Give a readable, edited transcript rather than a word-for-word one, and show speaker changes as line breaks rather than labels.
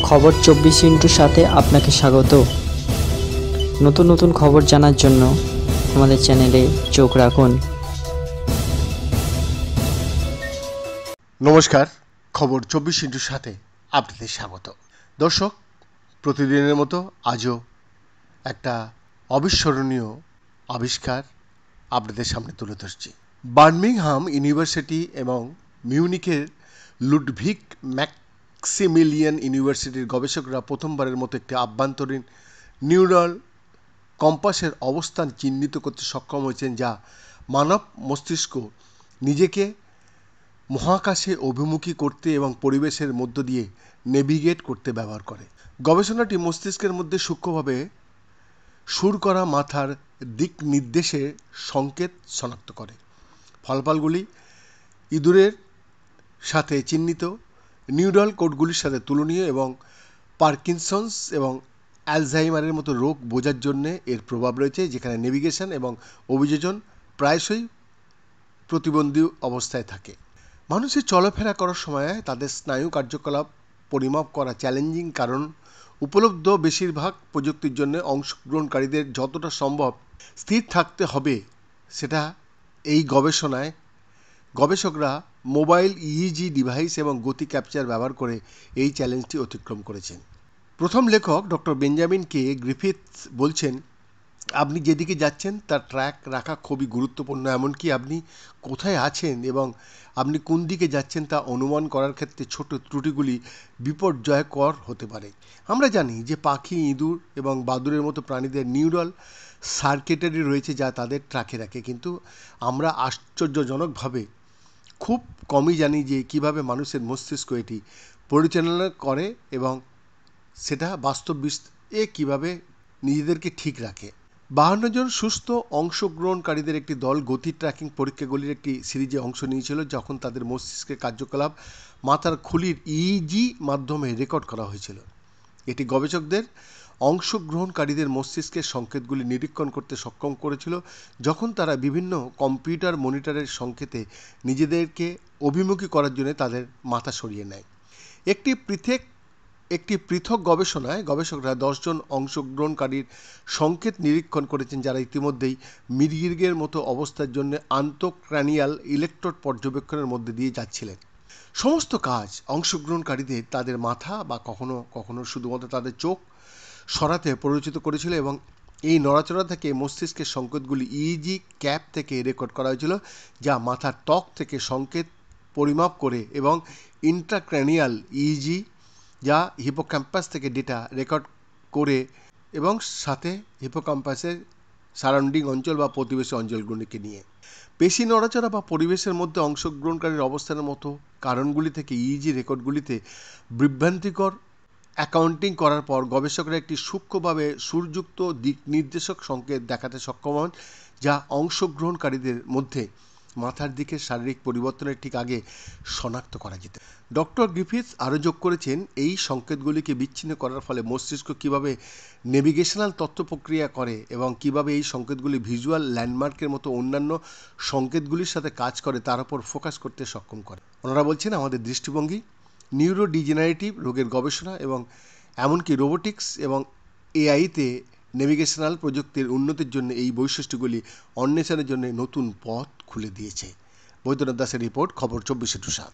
খবর 24 সাথে আপনাকে স্বাগত। নতুন নতুন খবর জানার জন্য আমাদের চ্যানেলে চোখ রাখুন।
নমস্কার, খবর 24 সাথে আপনাদের স্বাগত। দর্শক, প্রতিদিনের মতো আজও একটা অবিস্মরণীয় আবিষ্কার আপনাদের সামনে তুলে ধরছি। বার্মিংহাম ইউনিভার্সিটি এবং মিউনিখের লুডভিগ ম্যাক্সিমিলিয়ান ইউনিভার্সিটির গবেষকরা প্রথমবারের মতো একটি আভ্যন্তরীণ নিউরাল কম্পাসের অবস্থান চিহ্নিত করতে সক্ষম হয়েছেন, যা মানব মস্তিষ্ক নিজেকে মহাকাশে অভিমুখী করতে এবং পরিবেশের মধ্য দিয়ে নেভিগেট করতে ব্যবহার করে। গবেষণাটি মস্তিষ্কের মধ্যে সূক্ষ্মভাবে সুর করা মাথার দিক নির্দেশে সংকেত শনাক্ত করে। ফলাফলগুলি ইঁদুরের সাথে চিহ্নিত নিউরাল কোডগুলির সাথে তুলনীয় এবং পার্কিনসন্স এবং অ্যালঝাইমারের মতো রোগ বোঝার জন্য এর প্রভাব রয়েছে, যেখানে নেভিগেশন এবং অভিযোজন প্রায়শই প্রতিবন্ধী অবস্থায় থাকে। মানুষের চলাফেরা করার সময় তাদের স্নায়ু কার্যকলাপ পরিমাপ করা চ্যালেঞ্জিং, কারণ উপলব্ধ বেশিরভাগ প্রযুক্তির জন্য অংশগ্রহণকারীদের যতটা সম্ভব স্থির থাকতে হবে, সেটা এই গবেষকরা মোবাইল ইইজি ডিভাইস এবং গতি ক্যাপচার ব্যবহার করে এই চ্যালেঞ্জটি অতিক্রম করেছেন। প্রথম লেখক ডক্টর বেঞ্জামিন কে গ্রিফিথস বলছেন, আপনি যেদিকে যাচ্ছেন তার ট্র্যাক রাখা খুবই গুরুত্বপূর্ণ। এমনকি আপনি কোথায় আছেন এবং আপনি কোন দিকে যাচ্ছেন তা অনুমান করার ক্ষেত্রে ছোট ত্রুটিগুলি বিপর্যয়কর হতে পারে। আমরা জানি যে পাখি, ইঁদুর এবং বাদুড়ের মতো প্রাণীদের নিউরাল সার্কিটারি রয়েছে যা তাদের ট্র্যাকে রাখে, কিন্তু আমরা আশ্চর্যজনকভাবে খুব কমই জানি যে কীভাবে মানুষের মস্তিষ্ক এটি পরিচালনা করে এবং সেটা বাস্তব বিশ্বে কীভাবে নিজেদেরকে ঠিক রাখে। 52 জন সুস্থ অংশগ্রহণকারীদের একটি দল গতি ট্র্যাকিং পরীক্ষাগুলির একটি সিরিজে অংশ নিয়েছিল, যখন তাদের মস্তিষ্কের কার্যকলাপ মাথার খুলির ইইজি মাধ্যমে রেকর্ড করা হয়েছিল। এটি গবেষকদের অংশগ্রহণকারীদের মস্তিষ্কের সংকেতগুলি নিরীক্ষণ করতে সক্ষম করেছিল, যখন তারা বিভিন্ন কম্পিউটার মনিটরের সংকেতে নিজেদেরকে অভিমুখী করার জন্য তাদের মাথা সরিয়ে নেয়। একটি পৃথক গবেষণায় গবেষকরা 10 জন অংশগ্রহণকারীর সংকেত নিরীক্ষণ করেছেন, যারা ইতিমধ্যেই মৃগীর মতো অবস্থার জন্য আন্তঃক্র্যানিয়াল ইলেকট্রোড পর্যবেক্ষণের মধ্যে দিয়ে যাচ্ছিলেন। সমস্ত কাজ অংশগ্রহণকারীদের তাদের মাথা বা কখনো কখনো শুধুমাত্র তাদের চোখ সরাতে প্ররোচিত করেছিল, এবং এই নড়াচড়া থেকে মস্তিষ্কের সংকেতগুলি ইইজি ক্যাপ থেকে রেকর্ড করা হয়েছিল, যা মাথার ত্বক থেকে সংকেত পরিমাপ করে, এবং ইন্ট্রাক্র্যানিয়াল ইইজি যা হিপোক্যাম্পাস থেকে ডেটা রেকর্ড করে এবং সাথে হিপোক্যাম্পাসের সারাউন্ডিং অঞ্চল বা প্রতিবেশী অঞ্চলগুলিকে নিয়ে। পেশি নড়াচড়া বা পরিবেশের মধ্যে অংশগ্রহণকারীর অবস্থানের মতো কারণগুলি থেকে ইইজি রেকর্ডগুলিতে বিভ্রান্তিকর অ্যাকাউন্টিং করার পর গবেষকরা একটি সূক্ষ্মভাবে সুরযুক্ত দিক নির্দেশক সংকেত দেখাতে সক্ষম হন, যা অংশগ্রহণকারীদের মধ্যে মাথার দিকের শারীরিক পরিবর্তনের ঠিক আগে শনাক্ত করা যেত। ডক্টর গ্রিফিথস আরও যোগ করেছেন, এই সংকেতগুলিকে বিচ্ছিন্ন করার ফলে মস্তিষ্ক কীভাবে নেভিগেশনাল তথ্য প্রক্রিয়া করে এবং কীভাবে এই সংকেতগুলি ভিজুয়াল ল্যান্ডমার্কের মতো অন্যান্য সংকেতগুলির সাথে কাজ করে তার উপর ফোকাস করতে সক্ষম করে। ওনারা বলছেন, আমাদের দৃষ্টিভঙ্গি নিউরোডিজেনারেটিভ রোগের গবেষণা এবং এমনকি রোবোটিক্স এবং এআইতে নেভিগেশনাল প্রযুক্তির উন্নতির জন্য এই বৈশিষ্ট্যগুলি অন্বেষণের জন্য নতুন পথ খুলে দিয়েছে। বৈদ্যনাথ দাসের রিপোর্ট, খবর 24/7।